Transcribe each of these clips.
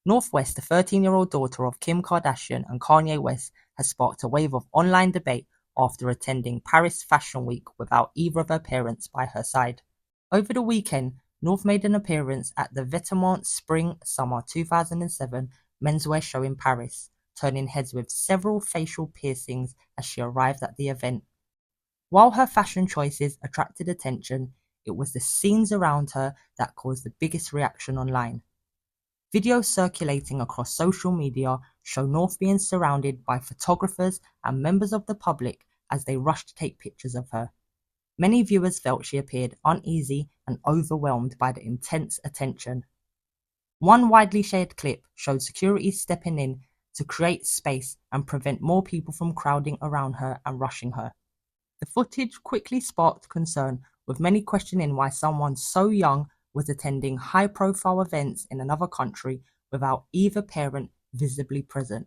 North West, the 13-year-old daughter of Kim Kardashian and Kanye West, has sparked a wave of online debate after attending Paris Fashion Week without either of her parents by her side. Over the weekend, North made an appearance at the Vetements Spring-Summer 2007 menswear show in Paris, turning heads with several facial piercings as she arrived at the event. While her fashion choices attracted attention, it was the scenes around her that caused the biggest reaction online. Videos circulating across social media show North being surrounded by photographers and members of the public as they rushed to take pictures of her. Many viewers felt she appeared uneasy and overwhelmed by the intense attention. One widely shared clip showed security stepping in to create space and prevent more people from crowding around her and rushing her. The footage quickly sparked concern, with many questioning why someone so young was attending high-profile events in another country without either parent visibly present.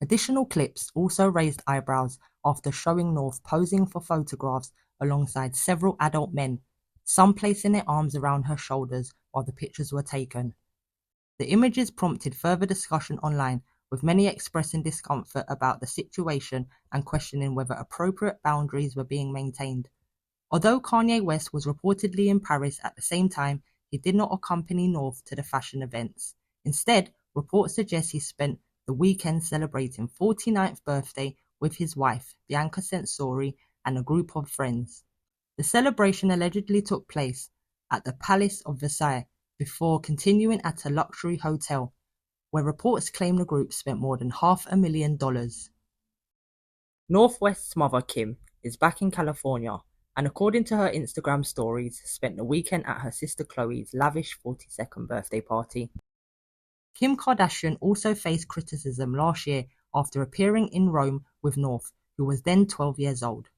Additional clips also raised eyebrows after showing North posing for photographs alongside several adult men, some placing their arms around her shoulders while the pictures were taken. The images prompted further discussion online, with many expressing discomfort about the situation and questioning whether appropriate boundaries were being maintained. Although Kanye West was reportedly in Paris at the same time, he did not accompany North to the fashion events. Instead, reports suggest he spent the weekend celebrating 49th birthday with his wife, Bianca Censori, and a group of friends. The celebration allegedly took place at the Palace of Versailles before continuing at a luxury hotel, where reports claim the group spent more than $500,000. North West's mother, Kim, is back in California, and according to her Instagram stories, spent the weekend at her sister Khloe's lavish 42nd birthday party. Kim Kardashian also faced criticism last year after appearing in Rome with North, who was then 12 years old.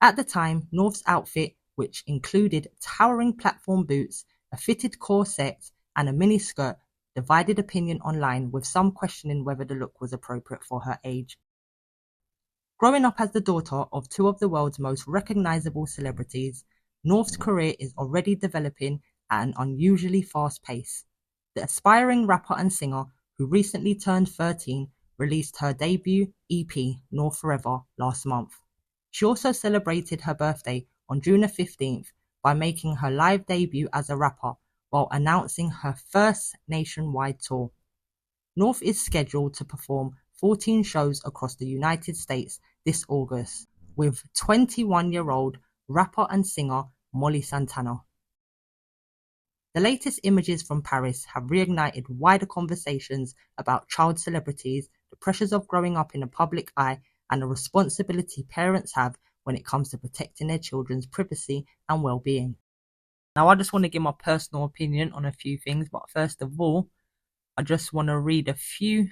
At the time, North's outfit, which included towering platform boots, a fitted corset, and a miniskirt, divided opinion online, with some questioning whether the look was appropriate for her age. Growing up as the daughter of two of the world's most recognizable celebrities, North's career is already developing at an unusually fast pace. The aspiring rapper and singer, who recently turned 13, released her debut EP, North Forever, last month. She also celebrated her birthday on June 15th by making her live debut as a rapper while announcing her first nationwide tour. North is scheduled to perform 14 shows across the United States this August with 21-year-old rapper and singer Molly Santana. The latest images from Paris have reignited wider conversations about child celebrities, the pressures of growing up in the public eye, and the responsibility parents have when it comes to protecting their children's privacy and well-being. Now, I just want to give my personal opinion on a few things, but first of all, I just want to read a few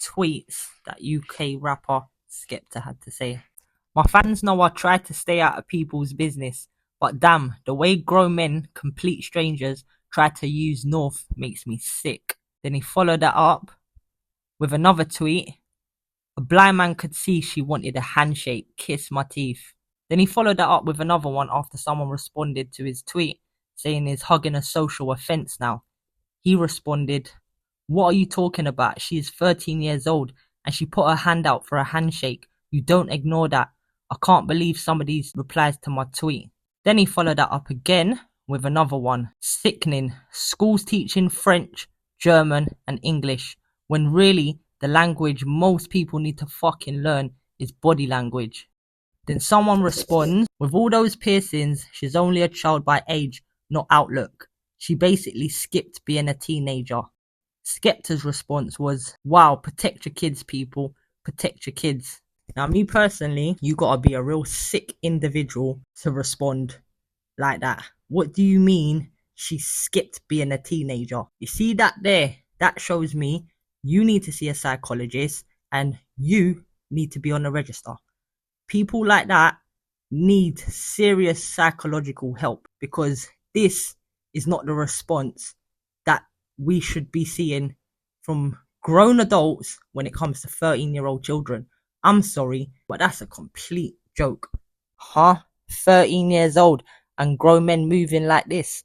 tweets that UK rapper Skepta had to say. My fans know I try to stay out of people's business, but damn, the way grown men, complete strangers, try to use North makes me sick. Then he followed that up with another tweet. A blind man could see she wanted a handshake, kiss my teeth. Then he followed that up with another one after someone responded to his tweet, saying he's hugging a social offence now. He responded, "What are you talking about? She is 13 years old and she put her hand out for a handshake. You don't ignore that. I can't believe some of these replies to my tweet." Then he followed that up again with another one. "Sickening. Schools teaching French, German and English, when really the language most people need to fucking learn is body language." Then someone responds, "With all those piercings, she's only a child by age, not outlook. She basically skipped being a teenager." Skepta's response was, "Wow, protect your kids, people. Protect your kids." Now, me personally, you gotta be a real sick individual to respond like that. What do you mean she skipped being a teenager? You see that there? That shows me you need to see a psychologist and you need to be on the register. People like that need serious psychological help, because this is not the response that we should be seeing from grown adults when it comes to 13-year-old children. I'm sorry, but that's a complete joke. 13 years old and grown men moving like this.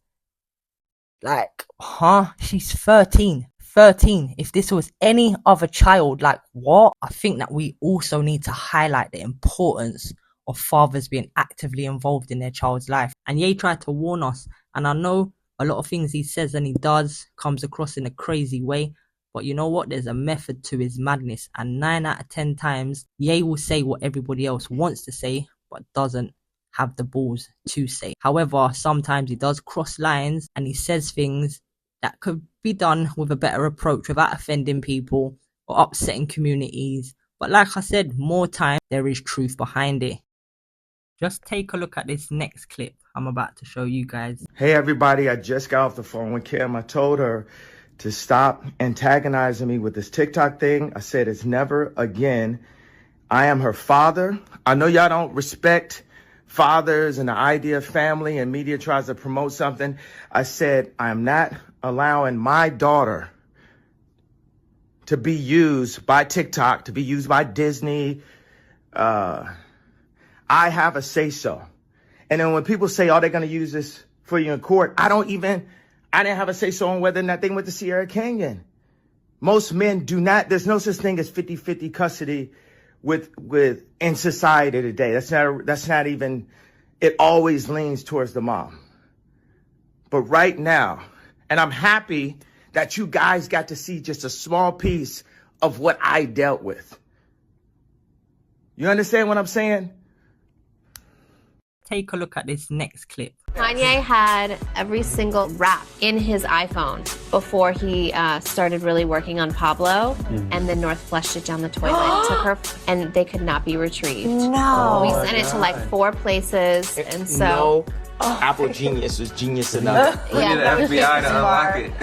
She's 13. 13. If this was any other child, like what? I think that we also need to highlight the importance of fathers being actively involved in their child's life. And Ye tried to warn us, and I know a lot of things he says and he does comes across in a crazy way, but you know what? There's a method to his madness, and 9 out of 10 times, Ye will say what everybody else wants to say, but doesn't have the balls to say. However, sometimes he does cross lines and he says things that could be done with a better approach without offending people or upsetting communities. But like I said, more time, there is truth behind it. Just take a look at this next clip I'm about to show you guys. Hey everybody, I just got off the phone with Kim. I told her to stop antagonizing me with this TikTok thing. I said it's never again. I am her father. I know y'all don't respect fathers and the idea of family, and media tries to promote something. I said I am not allowing my daughter to be used by TikTok, to be used by Disney. I have a say-so. And then when people say, oh, they're going to use this for you in court, I didn't have a say-so on whether or not they went to Sierra Canyon. Most men do not, there's no such thing as 50-50 custody with in society today. That's not even, it always leans towards the mom. But right now, and I'm happy that you guys got to see just a small piece of what I dealt with. You understand what I'm saying? Take a look at this next clip. Kanye had every single rap in his iPhone before he started really working on Pablo, and then North flushed it down the toilet, took her, and they could not be retrieved. No. We sent it to like 4 places, and so... No. Apple Genius was genius enough. We need an FBI to unlock it.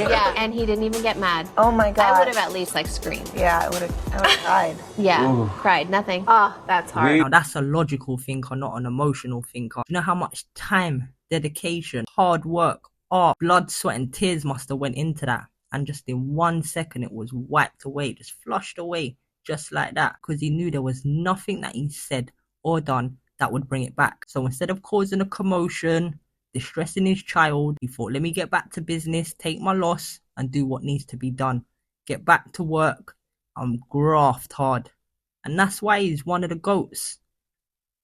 Yeah, and he didn't even get mad. Oh my God. I would have at least like screamed. Yeah, I would have cried. Yeah, cried, nothing. Oh, that's hard. Now that's a logical thinker, not an emotional thinker. Do you know how much time, dedication, hard work, art, blood, sweat and tears must have went into that? And just in 1 second it was wiped away, just flushed away, just like that, because he knew there was nothing that he said or done that would bring it back. So instead of causing a commotion, distressing his child, he thought, let me get back to business, take my loss and do what needs to be done. Get back to work and graft hard. And that's why he's one of the GOATs.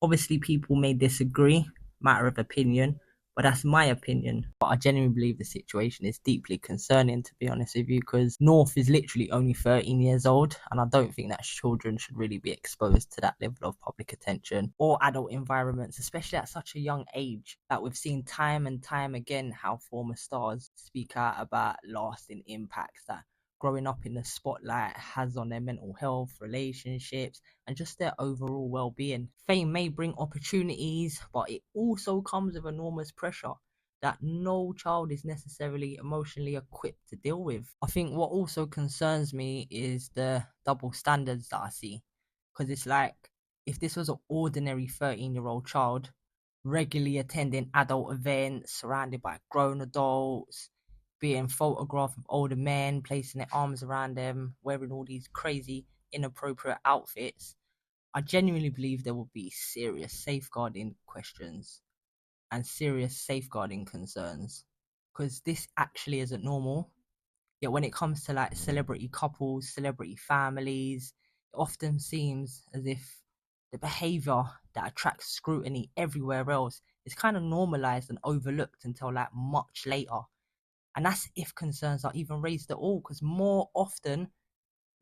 Obviously people may disagree, matter of opinion, but that's my opinion. But I genuinely believe the situation is deeply concerning, to be honest with you, because North is literally only 13 years old, and I don't think that children should really be exposed to that level of public attention or adult environments, especially at such a young age. That we've seen time and time again how former stars speak out about lasting impacts that growing up in the spotlight has on their mental health, relationships, and just their overall well-being. Fame may bring opportunities, but it also comes with enormous pressure that no child is necessarily emotionally equipped to deal with. I think what also concerns me is the double standards that I see. Because it's like, if this was an ordinary 13-year-old child, regularly attending adult events, surrounded by grown adults, being photographed with older men, placing their arms around them, wearing all these crazy, inappropriate outfits, I genuinely believe there will be serious safeguarding questions and serious safeguarding concerns, because this actually isn't normal. Yet when it comes to like celebrity couples, celebrity families, it often seems as if the behavior that attracts scrutiny everywhere else is kind of normalized and overlooked until like much later. And that's if concerns are even raised at all, because more often,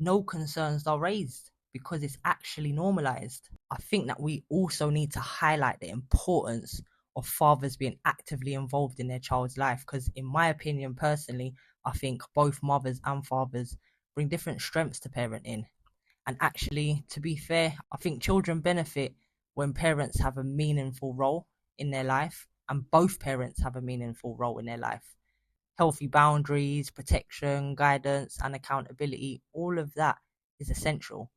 no concerns are raised because it's actually normalized. I think that we also need to highlight the importance of fathers being actively involved in their child's life, because in my opinion, personally, I think both mothers and fathers bring different strengths to parenting. And actually, to be fair, I think children benefit when parents have a meaningful role in their life, and both parents have a meaningful role in their life. Healthy boundaries, protection, guidance, and accountability, all of that is essential.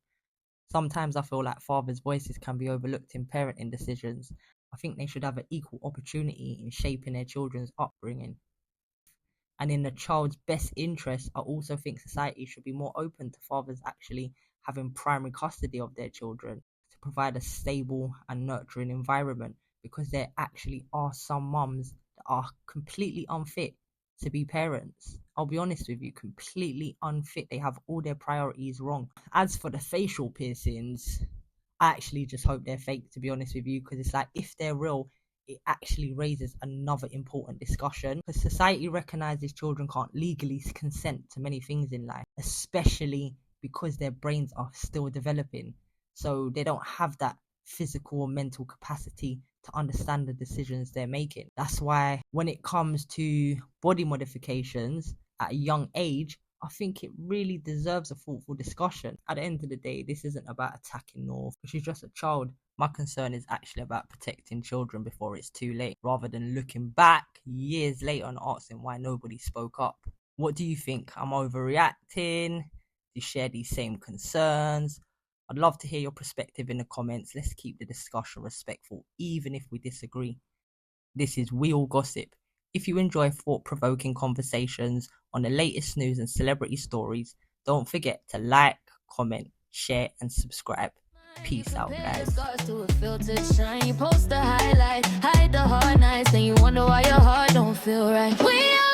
Sometimes I feel like fathers' voices can be overlooked in parenting decisions. I think they should have an equal opportunity in shaping their children's upbringing. And in the child's best interest, I also think society should be more open to fathers actually having primary custody of their children to provide a stable and nurturing environment, because there actually are some mums that are completely unfit to be parents. I'll be honest with you, completely unfit. They have all their priorities wrong. As for the facial piercings, I actually just hope they're fake, to be honest with you, because it's like, if they're real, it actually raises another important discussion, because society recognizes children can't legally consent to many things in life, especially because their brains are still developing. So they don't have that physical or mental capacity to understand the decisions they're making. That's why when it comes to body modifications at a young age, I think it really deserves a thoughtful discussion. At the end of the day, this isn't about attacking North, because she's just a child. My concern is actually about protecting children before it's too late, rather than looking back years later and asking why nobody spoke up. What do you think? I'm overreacting? Do you share these same concerns? I'd love to hear your perspective in the comments. Let's keep the discussion respectful, even if we disagree. This is We All Gossip. If you enjoy thought-provoking conversations on the latest news and celebrity stories, don't forget to like, comment, share, and subscribe. Peace out, guys. You post the highlight, hide the hard nights, then you wonder why your heart don't feel right. We are